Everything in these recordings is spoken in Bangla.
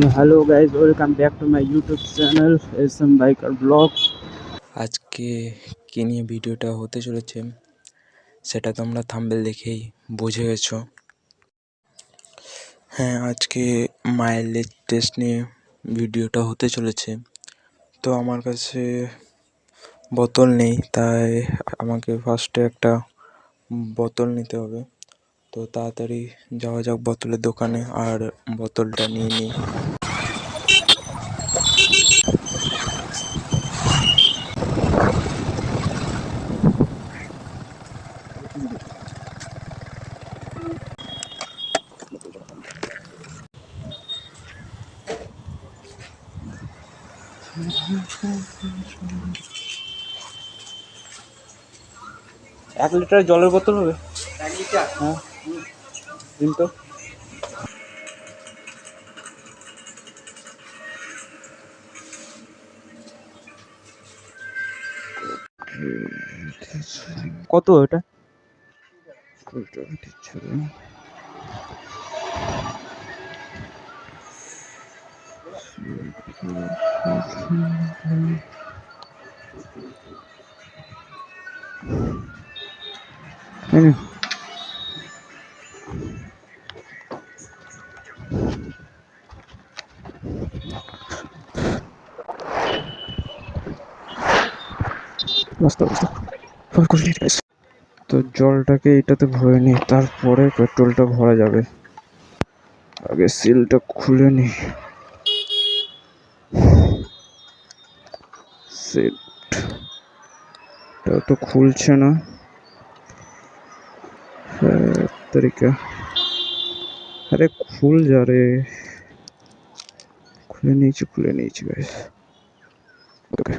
Hello guys, welcome back to my YouTube channel SM Biker Vlog। আজকে কি নিয়ে ভিডিওটা হতে চলেছে সেটা তোমরা থাম্বনেল দেখেই বুঝে গেছো। হ্যাঁ, আজকে মাইলেজ টেস্ট নিয়ে ভিডিওটা হতে চলেছে। তো আমার কাছে বোতল নেই, তাই আমাকে ফার্স্টে একটা বোতল নিতে হবে। তো তাড়াতাড়ি যাওয়া যাক বোতলের দোকানে আর বোতলটা নিয়ে নিই। 1 লিটার জলের বোতল হবে? 1 লিটার? হ্যাঁ, দিন তো। কত এটা? তো জলটাকে এটাতে ভরে নিই, তারপরে পেট্রোলটা ভরা যাবে। আগে সিলটা খুলে নিই। সিলটা তো খুলছে না। তরিকা, আরে খুল যা রে। খুলে নিয়েছি গাইস। ওকে,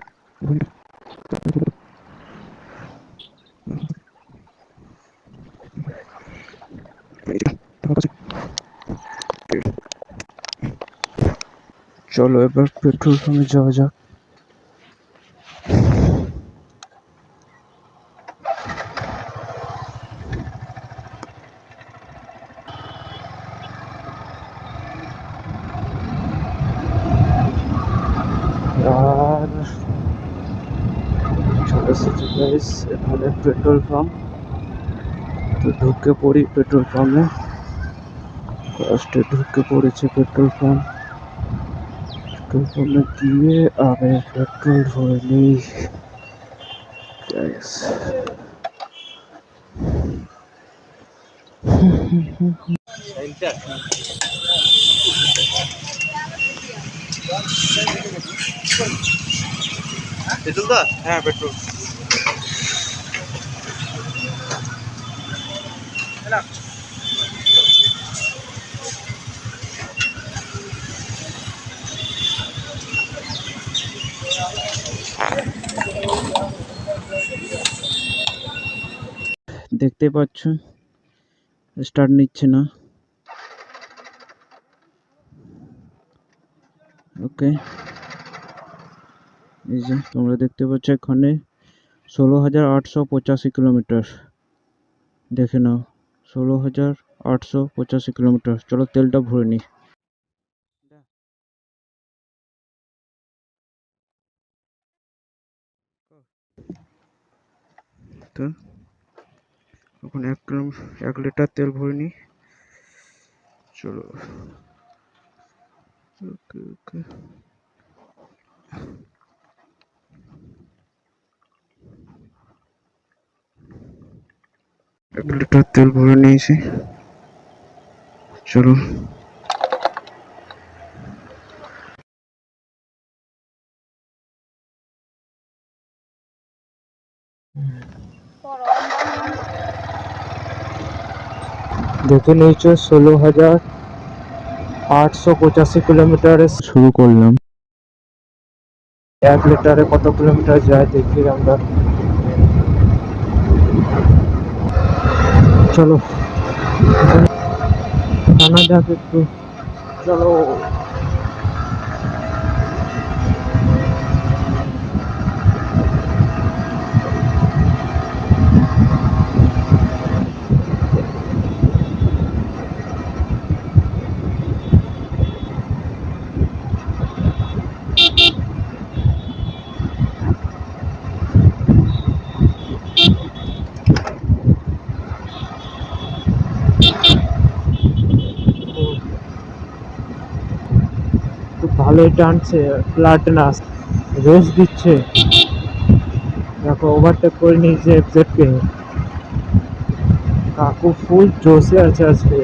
চলো এবার পেট্রোল পাম্পে যাওয়া যাক। আর চলে এসেছি গাইস, এখানে পেট্রোল পাম্প। তো ঢুকে পড়ি পেট্রোল পাম্পে। ফার্স্টে ঢুকে পড়েছে পেট্রোল পাম্প। পেট্রোল পাম্পে গিয়ে আগে পেট্রোল ভরে নিই গাইস। পেট্রোল দা? হ্যাঁ পেট্রোল। দেখতে পাচ্ছ স্টার্ট নিচ্ছে না। ওকে, এই যে তোমরা দেখতে পাচ্ছ এখানে 16,885 কিলোমিটার। দেখে নাও, 16,885 কিলোমিটার। চলো তেলটা ভরে নিই। তো এখন 1 লিটার তেল ভরে নিই। চলো, ওকে ওকে। 1 লিটার তেল ভরে নিয়েছি। চলো, দেখে নিয়েছো 16,885 কিলোমিটারে শুরু করলাম। 1 লিটারে কত কিলোমিটার যায় দেখি আমরা। চলো টানা যাক একটু। চলো, ভালোই টানছে, প্লাটিনাস রেস দিচ্ছে। দেখো ওভারটেক করে নিয়েছে এফজেড কে। কাকু ফুল জোশে আছে আজকে।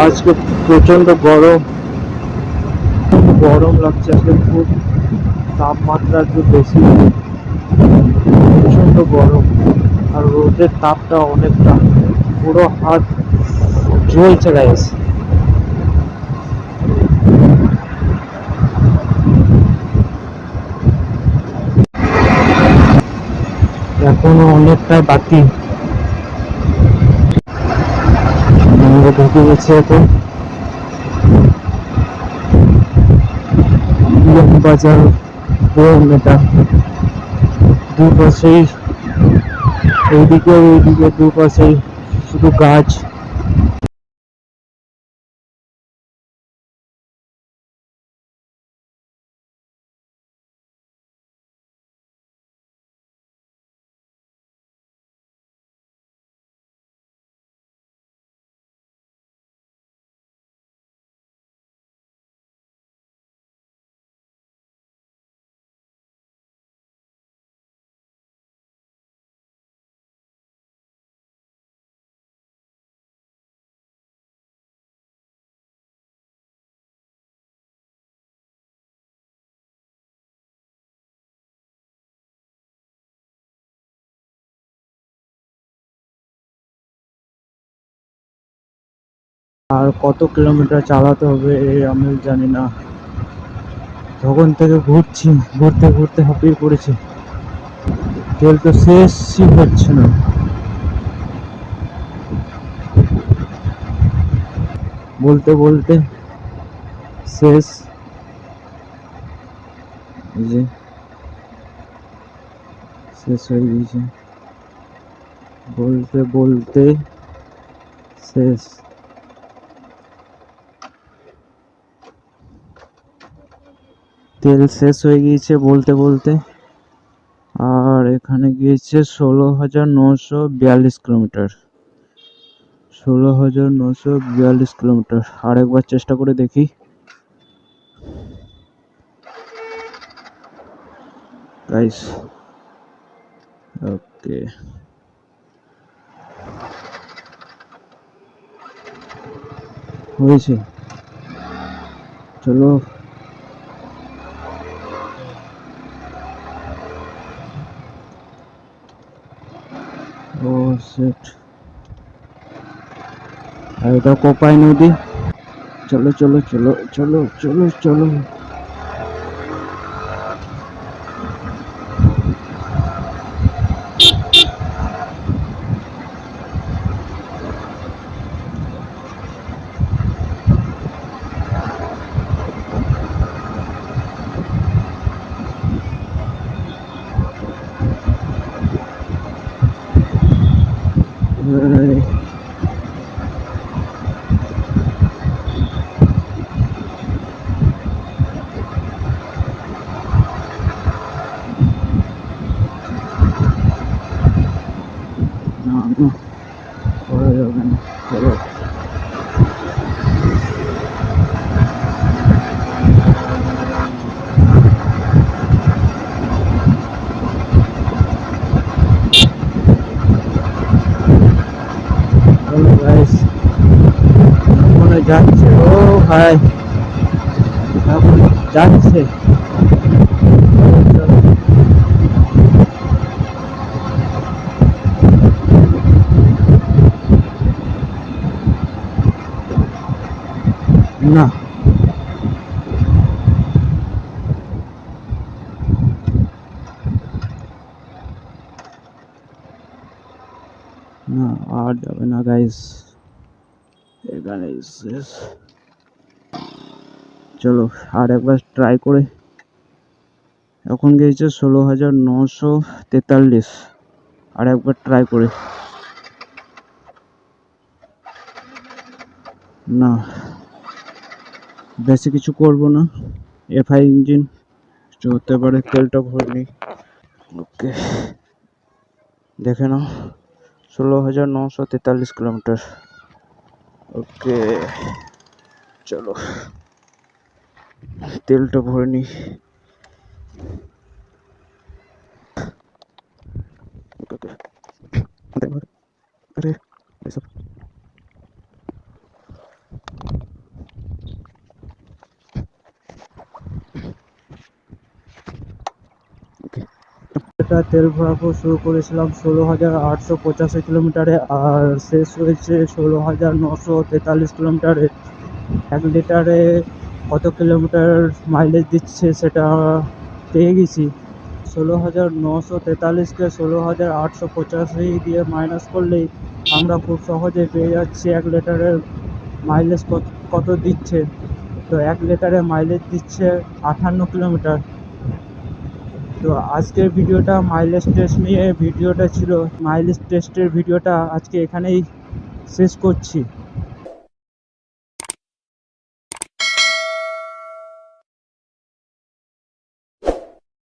আজকে প্রচন্ড গরম, গরম লাগছে আজকে খুব, তাপমাত্রা একটু বেশি, প্রচন্ড গরম। আর রোদের তাপটা অনেকটা, পুরো হাত জ্বলছে গাইস। এখনো অনেকটাই বাকি, আমরা ঢুকে গেছি এখন বাজার মেটা। দুপাশেই, এইদিকে ওইদিকে দুপাশেই শুধু গাছ। আর কত কিলোমিটার চালাতে হবে আমি জানি না, তখন থেকে ঘুরছি, ঘুরতে ঘুরতে হাঁপিয়ে পড়েছি, তেল তো শেষই হচ্ছে না। বলতে বলতে শেষ, এই যে শেষ হয়ে গেছে, বলতে বলতে শেষ। তেল শেষ হয়ে গিয়েছে বলতে বলতে। আর এখানে গিয়েছে 16,942 কিলোমিটার, 16,942 কিলোমিটার। আর একবার চেষ্টা করে দেখি। গাইস ওকে, হয়েছে, চলো। ও সেট, আর এটা কোপাই নদী। চলো চলো চলো চলো চলো চলো। না না, করা যাবে না, চলো। চলো গাইস, মনে যাচ্ছে, ও ভাই এখন যাচ্ছে। চলো চলো। না না, আর যাবে না গাইস, এখানে শেষ। চলো আর একবার ট্রাই করে। এখন গিয়েছে 16,943, আর একবার ট্রাই করে। না, বেশি কিছু করব না, এফআই ইঞ্জিন হতে পারে, তেলটা ভরে নিই। ওকে, দেখে নাও 16,943 কিলোমিটার। ওকে, চলো তেলটা ভরে নি। আরে এসব এটা তেল ভরাবো শুরু করেছিলাম 16,885 কিলোমিটারে, আর শেষ হয়েছে 16,943 কিলোমিটারে। 1 লিটারে কত কিলোমিটার মাইলেজ দিচ্ছে সেটা পেয়ে গেছি। 16,943কে 16,885 দিয়ে মাইনাস করলেই আমরা খুব সহজে পেয়ে যাচ্ছি 1 লিটারের মাইলেজ কত দিচ্ছে। তো 1 লিটারে মাইলেজ দিচ্ছে 58 কিলোমিটার। তো আজকের ভিডিওটা মাইলেজ টেস্ট নিয়ে ভিডিওটা ছিল। মাইলেজ টেস্টের ভিডিওটা আজকে এখানেই শেষ করছি।